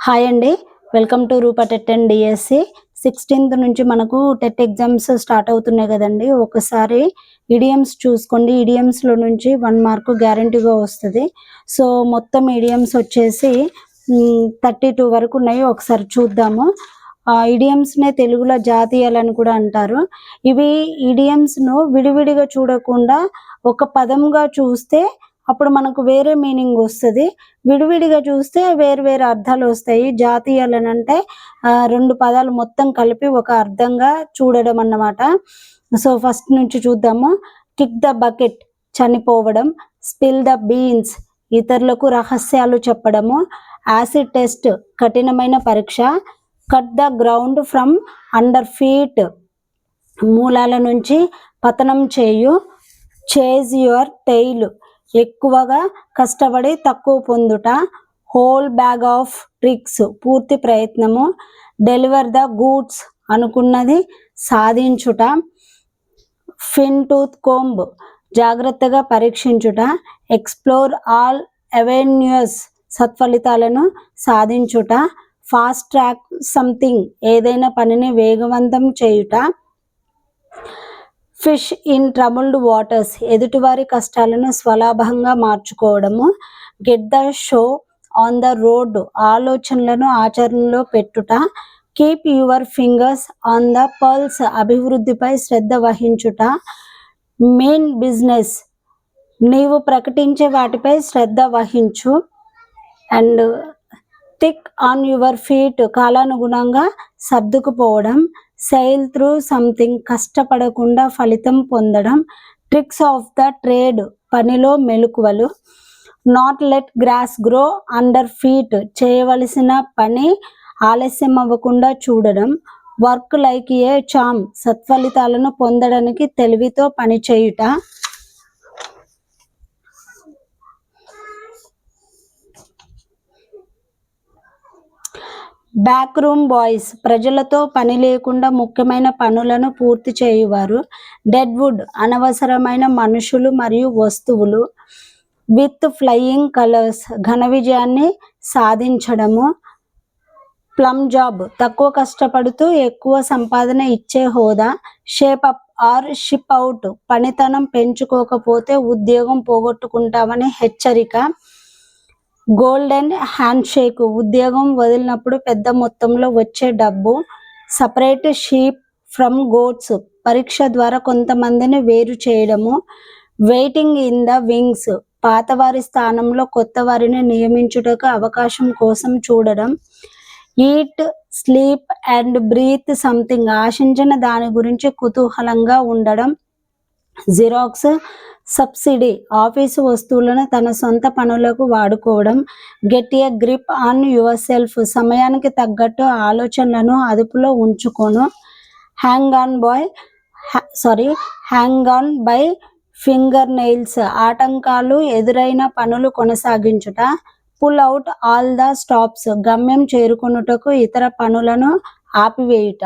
Hi అండి, welcome to Rupa TET and DSC. 16th నుంచి మనకు టెట్ ఎగ్జామ్స్ స్టార్ట్ అవుతున్నాయి కదండి. ఒకసారి ఈడియమ్స్ చూసుకోండి. ఈడియమ్స్లో నుంచి 1 మార్కు గ్యారంటీగా వస్తుంది. సో మొత్తం ఈడియమ్స్ వచ్చేసి 32 వరకు ఉన్నాయి. ఒకసారి చూద్దాము. ఈడియమ్స్నే తెలుగులో జాతీయాలని కూడా అంటారు. ఇవి ఈడియమ్స్ను విడివిడిగా చూడకుండా ఒక పదంగా చూస్తే అప్పుడు మనకు వేరే మీనింగ్ వస్తుంది. విడివిడిగా చూస్తే వేరు వేరు అర్థాలు వస్తాయి. జాతీయాలని అంటే 2 పదాలు మొత్తం కలిపి ఒక అర్థంగా చూడడం అన్నమాట. సో ఫస్ట్ నుంచి చూద్దాము. కిక్ ద బకెట్ చనిపోవడం, స్పిల్ ద బీన్స్ ఇతరులకు రహస్యాలు చెప్పడము, యాసిడ్ టెస్ట్ కఠినమైన పరీక్ష, cut the ground from under feet మూలాల నుంచి పతనం చేయు, చేజ్ యువర్ టెయిల్ ఎక్కువగా కష్టపడి తక్కువ పొందుట, హోల్ బ్యాగ్ ఆఫ్ ట్రిక్స్ పూర్తి ప్రయత్నము, డెలివర్ ద గూడ్స్ అనుకున్నది సాధించుట, ఫిన్ టూత్ కోంబ్ జాగ్రత్తగా పరీక్షించుట, ఎక్స్ప్లోర్ ఆల్ అవెన్యూస్ సత్ఫలితాలను సాధించుట, ఫాస్ట్ ట్రాక్ సంథింగ్ ఏదైనా పనిని వేగవంతం చేయుట, ఫిష్ ఇన్ ట్రబుల్డ్ వాటర్స్ ఎదుటివారి కష్టాలను స్వలాభంగా మార్చుకోవడము, get the show on the road ఆలోచనలను ఆచరణలో పెట్టుట, keep your fingers on the pulse అభివృద్ధిపై శ్రద్ధ వహించుట, మెయిన్ బిజినెస్ నీవు ప్రకటించే వాటిపై శ్రద్ధ వహించు, and think on your feet కాలానుగుణంగా సర్దుకుపోవడం, సెయిల్ త్రూ సంథింగ్ కష్టపడకుండా ఫలితం పొందడం, ట్రిక్స్ ఆఫ్ ద ట్రేడ్ పనిలో మెలకువలు, not let grass grow under feet చేయవలసిన పని ఆలస్యం అవ్వకుండా చూడడం, వర్క్ లైక్ ఏ చామ్ సత్ఫలితాలను పొందడానికి తెలివితో పనిచేయుట, బ్యాక్ రూమ్ బాయ్స్ ప్రజలతో పని లేకుండా ముఖ్యమైన పనులను పూర్తి చేయువారు, డెడ్ వుడ్ అనవసరమైన మనుషులు మరియు వస్తువులు, విత్ ఫ్లయింగ్ కలర్స్ ఘన విజయాన్ని సాధించడము, ప్లమ్ జాబ్ తక్కువ కష్టపడుతూ ఎక్కువ సంపాదన ఇచ్చే హోదా, shape up or ship out పనితనం పెంచుకోకపోతే ఉద్యోగం పోగొట్టుకుంటామని హెచ్చరిక, గోల్డెన్ హ్యాండ్ షేక్ ఉద్యోగం వదిలినప్పుడు పెద్ద మొత్తంలో వచ్చే డబ్బు, సపరేట్ షీప్ ఫ్రమ్ గోట్స్ పరీక్ష ద్వారా కొంతమందిని వేరు చేయడము, వెయిటింగ్ ఇన్ ద వింగ్స్ పాతవారి స్థానంలో కొత్త వారిని నియమించుటకు అవకాశం కోసం చూడడం, eat sleep and breathe something ఆశించిన దాని గురించి కుతూహలంగా ఉండడం, జిరాక్స్ సబ్సిడీ ఆఫీసు వస్తువులను తన సొంత పనులకు వాడుకోవడం, get a grip on yourself సమయానికి తగ్గట్టు ఆలోచనలను అదుపులో ఉంచుకోను, hang on by fingernails ఆటంకాలు ఎదురైన పనులు కొనసాగించుట, pull out all the stops గమ్యం చేరుకొనుటకు ఇతర పనులను ఆపివేయుట.